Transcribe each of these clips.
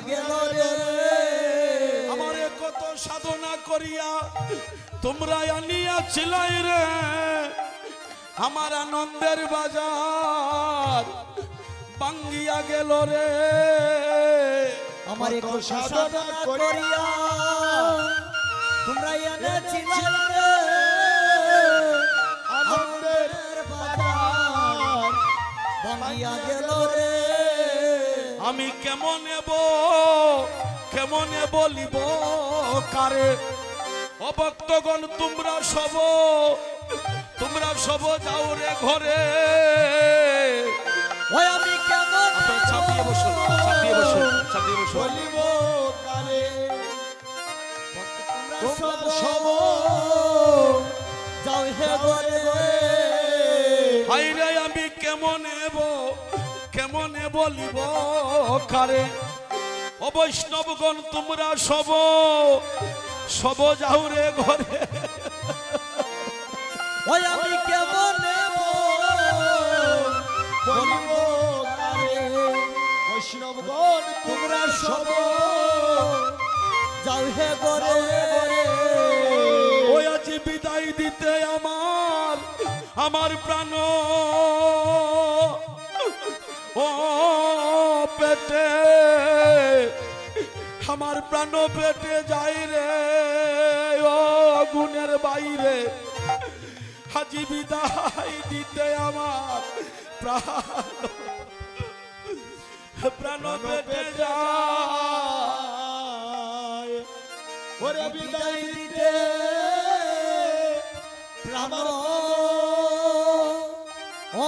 গেল রে আমারে কত সাধনা করিয়া তোমরা আনিয়াছিলাই রে আমার আনন্দের বাজার ভাঙ্গিয়া গেল রে আমার কত সাধনা করিয়া তোমরা এনেছিলে রে আনন্দের বাজার ভাঙ্গিয়া গেল রে আমি কেমনে বলিব কারে ও ভক্তগণ তোমরা সব যাও রে ঘরে ওই আমি কেমন ছাপিয়ে বসো বলিব কারে তোমরা সব যাও হে ঘরে হাইরে আমি কেমনে বলিব কারে ও বৈষ্ণবগণ তোমরা সব যাও রে ঘরে ওই আমি কেমন বলিব কারে বৈষ্ণবগণ তোমরা সব যাও হে ঘরে ওই আজ বিদায় দিতে আমার প্রাণ ও পেটে আমার প্রাণ পেটে যাই রে ও গুণের বাইরে হাজি বিদায় দিতে আমার প্রাণ পেটে যায় ওরে বিদায় দিতে প্রাণ ও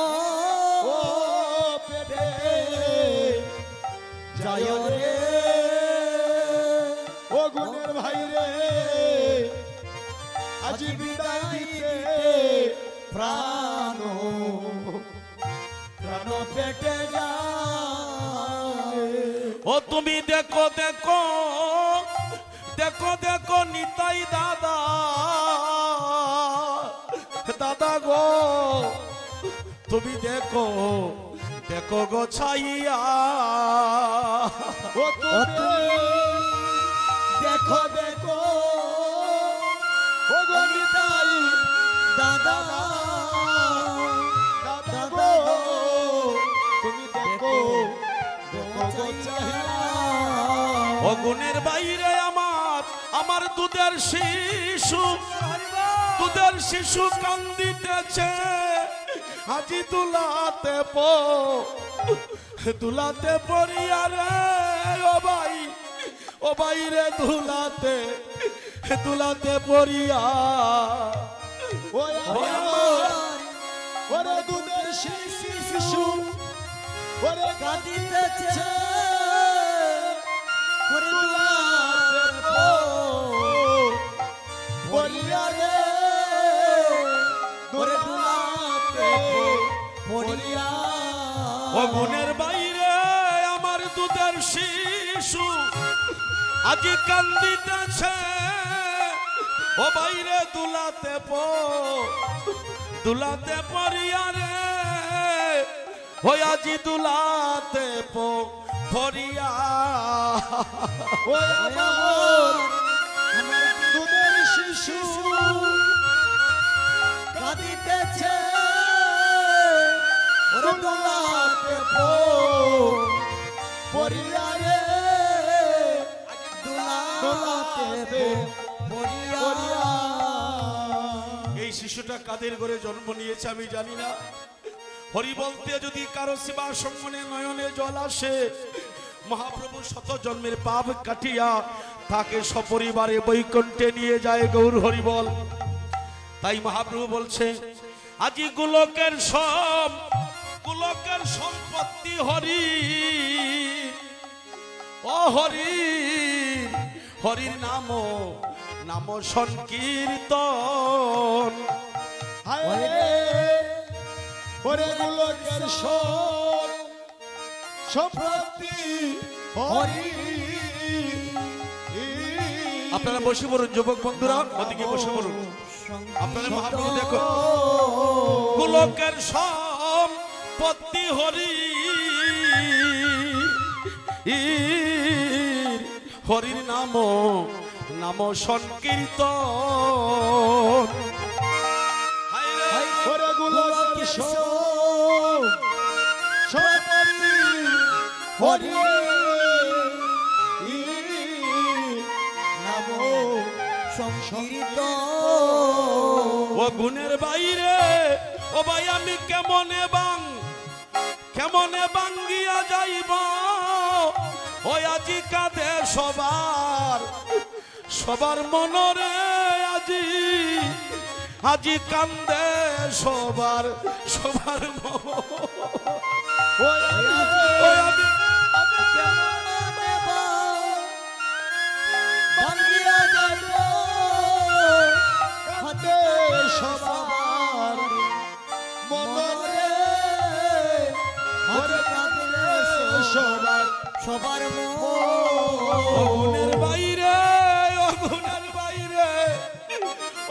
পেটে যায় রে ও গুণের ভাই রে আজ বিদায় দিতে প্রাণ পেটে যায় ও তুমি দেখো নিতাই দাদা গো তুমি দেখো গো ছাইয়া ও তুমি দেখো ও গো নিতাই দাদা গো তুমি দেখো গো ছাইয়া ও গুণের বাইরে আমার দুধের শিশু কান্দিতেছে আজি দুলাতে পড়িয়া রে ও ভাই রে দুলাতে পড়িয়া ওরে দুধের শিশু ওরে কাঁদিতেছে ওরে দুলাতে পড়িয়া রে ওরে দুলাতে পড়িয়া ও গুণের বাইরে আমার দুধের শিশু আজি কান্দিতেছে ও বাইরে দুলাতে পড়িয়া রে ও আজি দুলাতে পড়িয়া ও আমার দুধের শিশু কাঁদিতেছে ওরে দুলাতে পড়িয়া রে দুলাতে পড়িয়া এই শিশুটা কাদের ঘরে জন্ম নিয়েছে আমি জানি না হরি বলতে যদি কারো সেবা সঙ্গনে নয়নে জল আসে মহাপ্রভু শত জন্মের পাপ কাটিয়া তাকে সপরিবারে বৈকুণ্ঠে নিয়ে যায় গৌর হরি বল তাই মহাপ্রভু বলছে আজি গোলকের সম্পত্তি হরি ও হরির নাম সংকীর্তন ওরে গোলকের সম্পত্তি হরি আপনারা বসে পড়ুন যুবক বন্ধুরা ওদিকে বসে পড়ুন আপনারা মহাপ্রভু দেখো গোলকের সম্পত্তি হরি হরির নাম সংকীর্তন। হায় রে, ওরে গোলকেশ্বর সপতি হরি নাম সংকীর্তন। ও গুণের বাইরে ও ভাই আমি কেমনে বাঙ্গিয়া যাইব, ওই আজি কাঁদে সবার মনরে, আজি কান্দে সবার মন। ওই ওই আমি ভাঙ্গিয়া যাইব হাতে সবার মনরে, হাতে কাঁদে সবার অগুনের বাইরে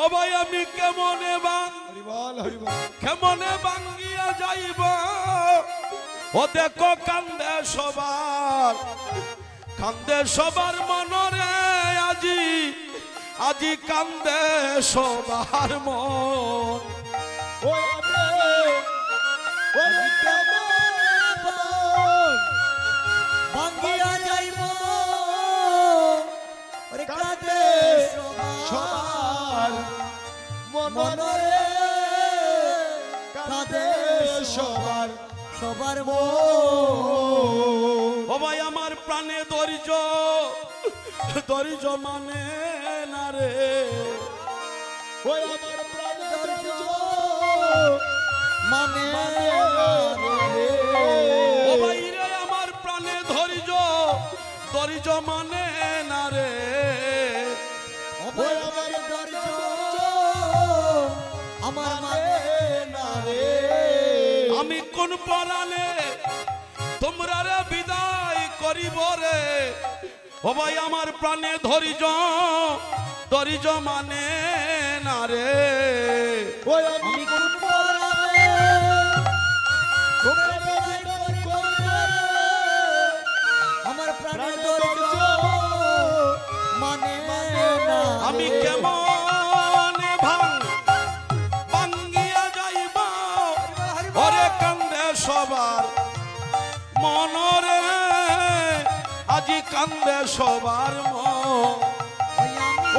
ও ভাই আমি কেমনে বাঙ্গিয়া যাইব, ও দেখো কান্দে সবার মনরে, আজি কান্দে সবার মন। ওই ভাঙ্গিয়া যাইব ওরে কাঁদে সবার মনরে, কাঁদে সবার মন। ও ভাই আমার প্রাণে ধৈর্য মানে না রে, ওই আমার প্রাণে ধৈর্য মানে ও ভাই রে আমার প্রাণে ধৈর্য মানে না রে, ওই আমার ধৈর্য আমার মানে না রে। আমি কোন পরাণে তোমরা রে বিদায় করিব রে, ও ভাই আমার প্রাণে ধৈর্য মানে না রে। ওই আমি কোন পরাণে তোমরা বিদায় করিবে, আমার প্রাণে ধৈর্য মানে না। আমি কেমনে ভাঙ্গিয়া যাইব, ওরে কান্দে সবার মনরে, আজি কান্দে সবার মন।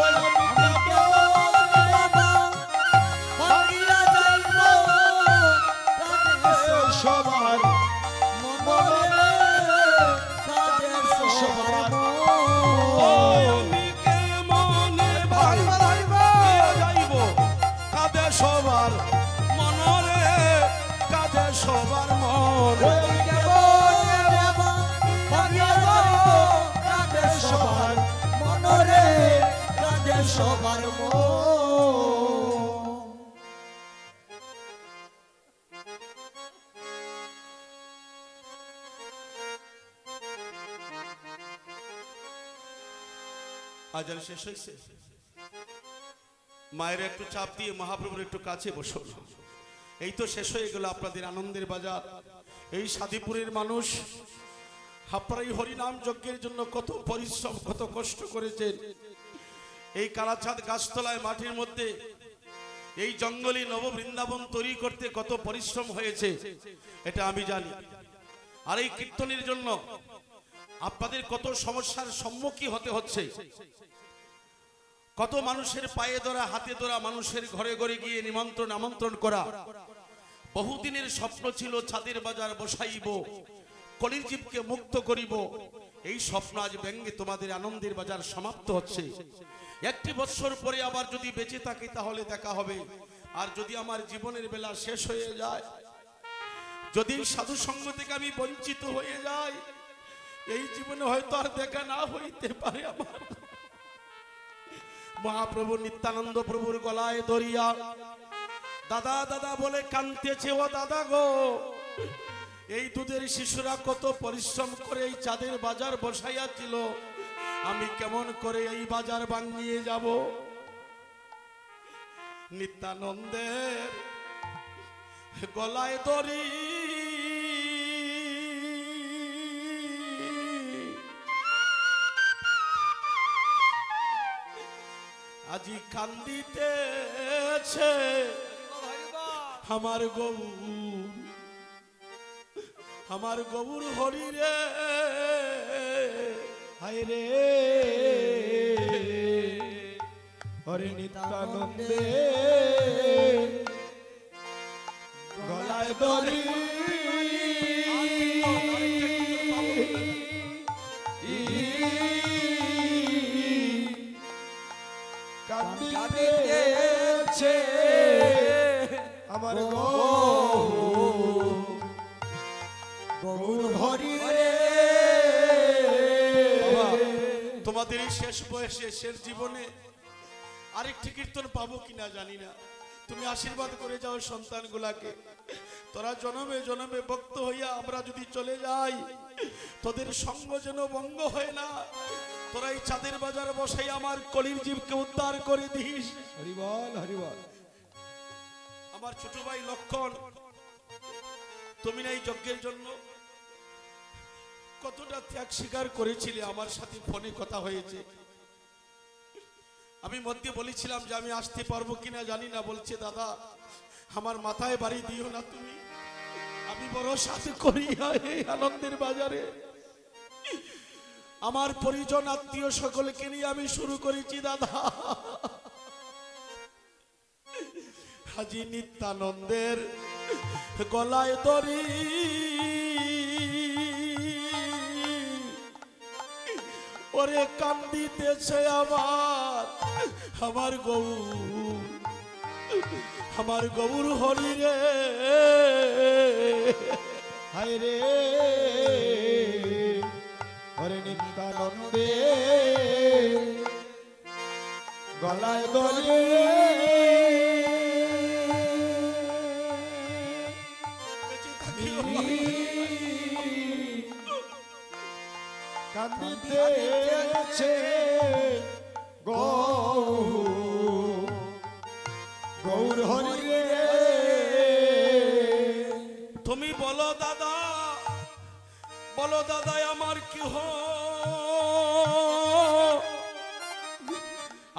ওই আমি ভাঙ্গিয়া যাইব কাঁদে সবার মনরে, কাঁদে সবার ওই আমি কেমনে ভাঙ্গিয়া যাইব, কাঁদে সবার মনরে, কাঁদে সবার মন। সবার মনরে, কাঁদে সবার মন। আজান শেষ হয়েছে, মায়ের একটু চাপ দিয়ে মহাপ্রভুর একটু কাছে বসো। এই তো শেষ হয়ে গেল আপনাদের আনন্দের বাজার। এই সাদিপুরের মানুষ আপনারা এই হরিনাম যজ্ঞের জন্য কত পরিশ্রম কত কষ্ট করেছেন। এই কালাচাঁদ গাছতলায় মাটির মধ্যে এই জঙ্গলি নববৃন্দাবন তৈরি করতে কত পরিশ্রম হয়েছে এটা আমি জানি। আর এই কীর্তনের জন্য আপনাদের কত সমস্যার সম্মুখীন হতে হচ্ছে, কত মানুষের পায়ে ধরা হাতে ধরা, মানুষের ঘরে ঘরে গিয়ে নিমন্ত্রণ আমন্ত্রণ করা। বহুদিনের স্বপ্ন ছিল ছাদের বাজার বসাইব, কলির জীবকে মুক্ত করিব। এই স্বপ্ন আজ ব্যঙ্গে তোমাদের আনন্দের বাজার সমাপ্ত হচ্ছে। একটি বছর পরে আবার যদি বেঁচে থাকি তাহলে দেখা হবে। আর যদি আমার জীবনের বেলা শেষ হয়ে যায়, যদি সাধু সঙ্গ থেকে আমি বঞ্চিত হয়ে যাই, এই জীবনে হয়তো আর দেখা না হইতে পারে। আমার মহাপ্রভু নিত্যানন্দ প্রভুর গলায় ধরিয়া দাদা দাদা বলে কাঁদতেছে, ও দাদা গো, এই দুধের শিশুরা কত পরিশ্রম করে এই চাঁদের বাজার বসাইয়াছিল, আমি কেমন করে এই বাজার ভাঙিয়ে যাব। নিত্যানন্দের গলায় দড়ি আজি কান্দিতেছে আমার গবুর হরি রে, হায় রে হরে নিত্যানন্দে গলায় দড়ি কান্দিতেছে আমার গৌর হরি রে। তোমাদের এই শেষ বয়সে শেষ জীবনে আরেকটি কীর্তন পাবো কিনা জানি না। তুমি আশীর্বাদ করে যাও সন্তানগুলাকে, তোরা জনমে জনমে ভক্ত হইয়া আমরা যদি চলে যাই, তোদের সঙ্গ যেন ভঙ্গ হয় না। তোরা এই চাঁদের বাজার বসাই আমার কলির জীবকে উদ্ধার করে দিস। হরি বল হরি বল। আমার ছোট ভাই লক্ষণ, তুমি না এই যজ্ঞের জন্য কতটা ত্যাগ স্বীকার করেছিলে, আমার সাথে ফোনে কথা হয়েছে। আমি মধ্যে বলেছিলাম যে আমি আসতে পারবো কিনা জানি না, বলছে দাদা আমার মাথায় বাড়ি দিও না তুমি, আমি বড় সাথে করি এই আনন্দের বাজারে। আমার পরিজন আত্মীয় সকলকে নিয়ে আমি শুরু করেছি দাদা। হাজি নিত্যানন্দের গলায় দড়ি, ওরে কান্দিতেছে আমার গৌর, আমার গৌর হরি রে, হায় রে হরে নিত্যানন্দে গলায় দড়ি কান্দিতেছে গৌর হরি রে। তুমি বলো দাদা, বলো দাদা আমার কি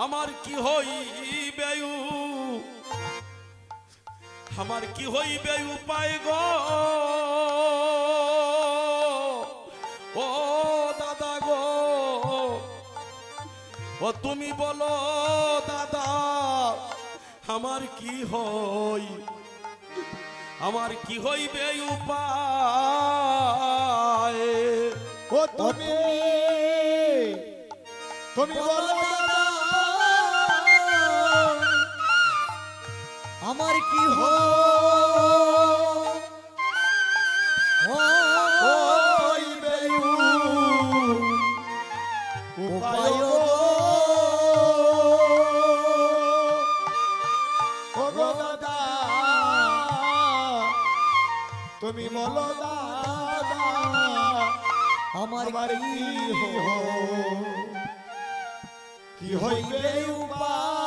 আমার কি হইবে, আমার কি হইবে উপায় গো, ও দাদা গো, ও তুমি বলো দাদা আমার কি হই, আমার কি হইবে উপায়, ও তুমি বলো দাদা আমার কি হইবে উপায় ও গো দাদা তুমি বলো দাদা আমার কি হইবে উপায়।